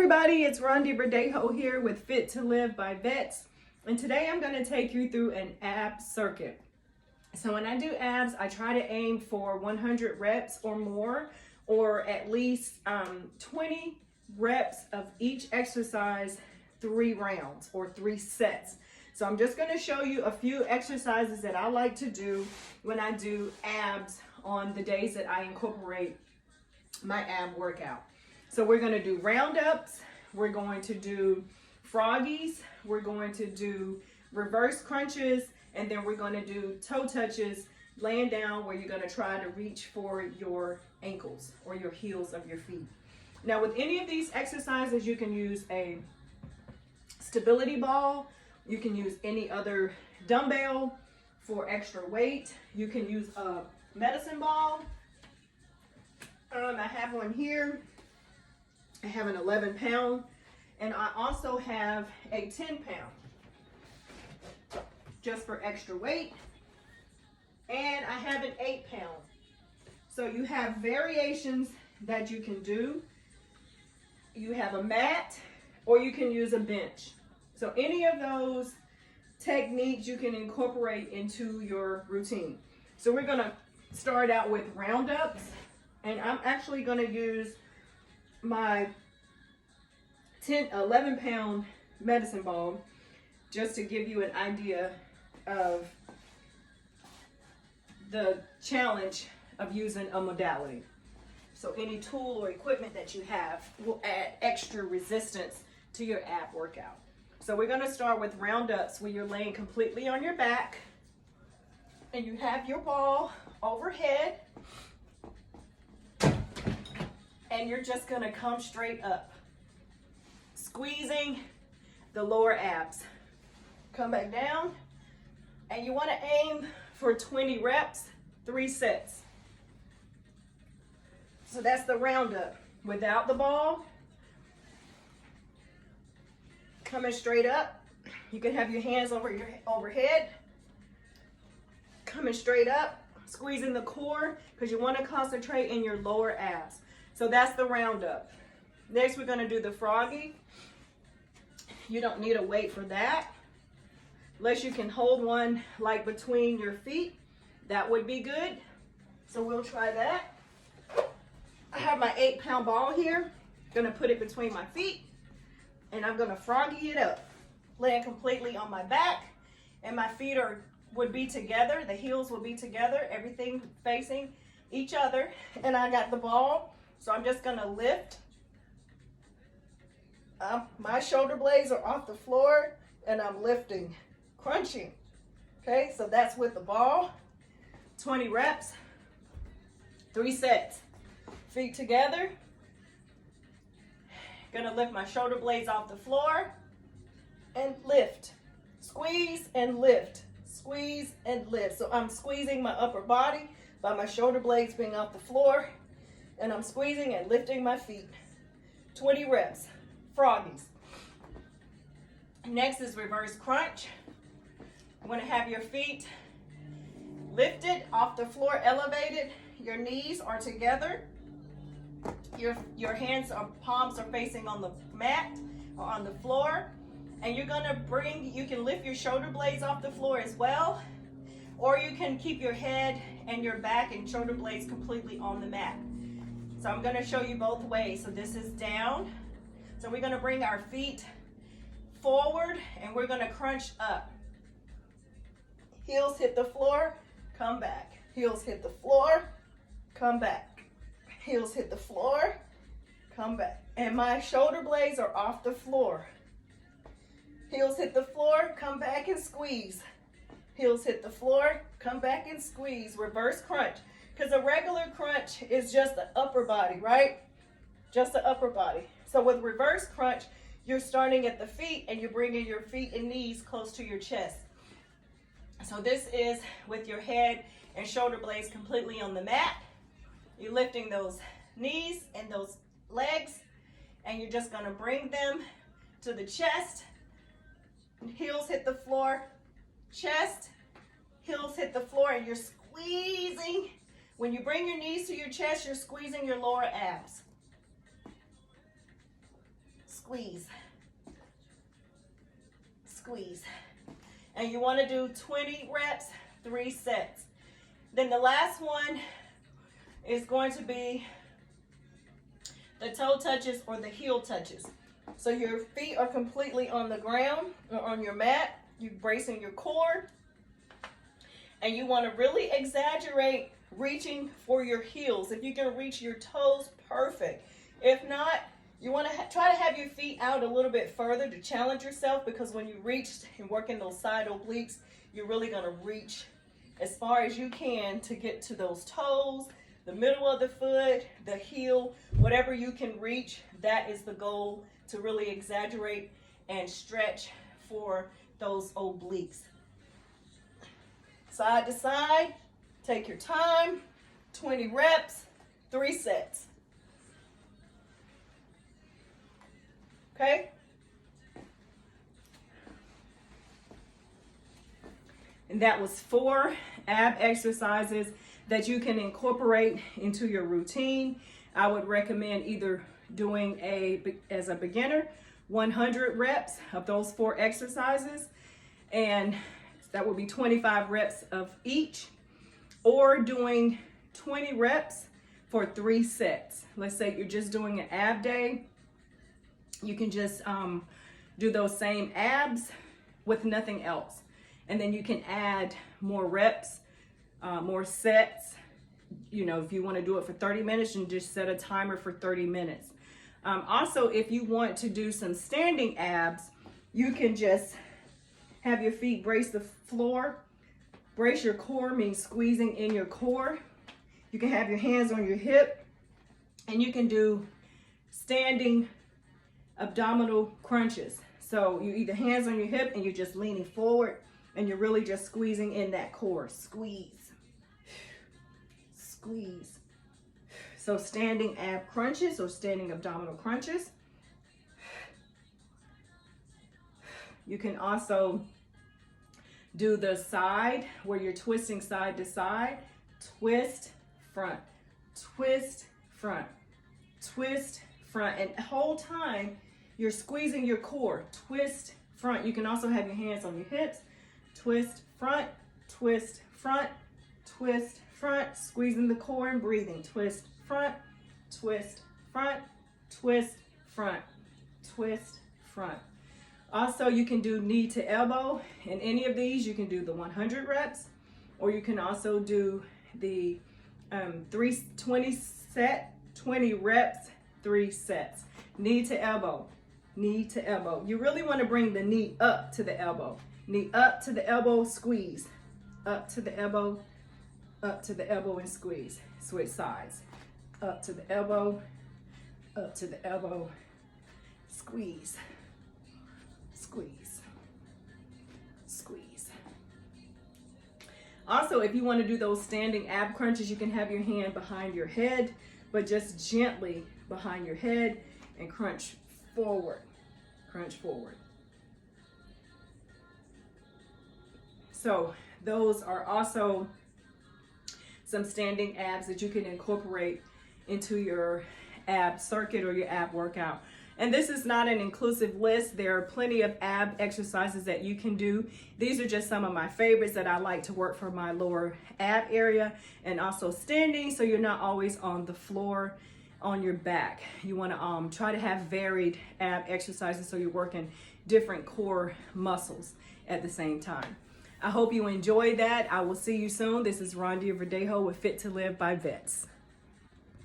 everybody, it's Rondi Verdejo here with Fit to Live by Vets, and today I'm going to take you through an ab circuit. So when I do abs, I try to aim for 100 reps or more, or at least 20 reps of each exercise, 3 rounds or 3 sets. So I'm just going to show you a few exercises that I like to do when I do abs on the days that I incorporate my ab workout. So we're going to do roundups, we're going to do froggies, we're going to do reverse crunches, and then we're going to do toe touches, laying down, where you're going to try to reach for your ankles or your heels of your feet. Now with any of these exercises, you can use a stability ball, you can use any other dumbbell for extra weight, you can use a medicine ball. I have one here. I have an 11-pound, and I also have a 10-pound, just for extra weight, and I have an 8-pound. So you have variations that you can do. You have a mat, or you can use a bench. So any of those techniques you can incorporate into your routine. So we're gonna start out with roundups, and I'm actually gonna use my 11-pound medicine ball just to give you an idea of the challenge of using a modality. So any tool or equipment that you have will add extra resistance to your ab workout. So we're going to start with roundups, where you're laying completely on your back and you have your ball overhead, and you're just going to come straight up, squeezing the lower abs. Come back down, and you want to aim for 20 reps, 3 sets. So that's the roundup without the ball. Coming straight up. You can have your hands over your overhead. Coming straight up, squeezing the core, because you want to concentrate in your lower abs. So that's the roundup. Next, we're going to do the froggy. You don't need a weight for that, unless you can hold one like between your feet. That would be good. So we'll try that. I have my 8-pound ball here. Going to put it between my feet, and I'm going to froggy it up, laying completely on my back, and my feet would be together. The heels will be together, everything facing each other, and I got the ball. So I'm just going to lift. My shoulder blades are off the floor, and I'm lifting, crunching. Okay, so that's with the ball. 20 reps, 3 sets. Feet together. Gonna lift my shoulder blades off the floor and lift. Squeeze and lift. Squeeze and lift. So I'm squeezing my upper body by my shoulder blades being off the floor, and I'm squeezing and lifting my feet. 20 reps. Froggies. Next is reverse crunch. You want to have your feet lifted off the floor, elevated. Your knees are together. Your hands or palms are facing on the mat or on the floor. And you're going to you can lift your shoulder blades off the floor as well. Or you can keep your head and your back and shoulder blades completely on the mat. So I'm going to show you both ways. So this is down. So we're going to bring our feet forward, and we're going to crunch up. Heels hit the floor, come back. Heels hit the floor, come back. Heels hit the floor, come back. And my shoulder blades are off the floor. Heels hit the floor, come back and squeeze. Heels hit the floor, come back and squeeze. Reverse crunch. Because a regular crunch is just the upper body, right? Just the upper body. So with reverse crunch, you're starting at the feet, and you're bringing your feet and knees close to your chest. So this is with your head and shoulder blades completely on the mat. You're lifting those knees and those legs, and you're just going to bring them to the chest. Heels hit the floor, chest, heels hit the floor, and you're squeezing. When you bring your knees to your chest, you're squeezing your lower abs. squeeze, squeeze. And you want to do 20 reps, 3 sets. Then the last one is going to be the toe touches or the heel touches. So your feet are completely on the ground or on your mat. You're bracing your core. And you want to really exaggerate reaching for your heels. If you can reach your toes, perfect. If not, you want to try to have your feet out a little bit further to challenge yourself, because when you reach and work in those side obliques, you're really going to reach as far as you can to get to those toes, the middle of the foot, the heel, whatever you can reach. That is the goal, to really exaggerate and stretch for those obliques. Side to side, take your time, 20 reps, 3 sets. Okay? And that was 4 ab exercises that you can incorporate into your routine. I would recommend either doing as a beginner, 100 reps of those 4 exercises, and that would be 25 reps of each, or doing 20 reps for 3 sets. Let's say you're just doing an ab day. You can just do those same abs with nothing else. And then you can add more reps, more sets. You know, if you want to do it for 30 minutes, and just set a timer for 30 minutes. Also, if you want to do some standing abs, you can just have your feet brace the floor. Brace your core means squeezing in your core. You can have your hands on your hip, and you can do standing abdominal crunches. So you either hands on your hip and you're just leaning forward, and you're really just squeezing in that core. Squeeze, squeeze. So standing ab crunches or standing abdominal crunches. You can also do the side where you're twisting side to side. Twist, front, twist, front, twist, front. And the whole time you're squeezing your core. Twist, front. You can also have your hands on your hips. Twist, front, twist, front, twist, front. Squeezing the core and breathing. Twist, front, twist, front, twist, front, twist, front. Also, you can do knee to elbow. In any of these, you can do the 100 reps, or you can also do the 20 reps, 3 sets. Knee to elbow, knee to elbow. You really want to bring the knee up to the elbow. Knee up to the elbow, squeeze. Up to the elbow, and squeeze. Switch sides. Up to the elbow, squeeze. Squeeze, squeeze. Also, if you want to do those standing ab crunches, you can have your hand behind your head, but just gently behind your head, and crunch forward, crunch forward. So those are also some standing abs that you can incorporate into your ab circuit or your ab workout. And this is not an inclusive list. There are plenty of ab exercises that you can do. These are just some of my favorites that I like to work for my lower ab area, and also standing, so you're not always on the floor on your back. You want to try to have varied ab exercises so you're working different core muscles at the same time. I hope you enjoyed that. I will see you soon. This is Rondia Verdejo with Fit to Live by Vets.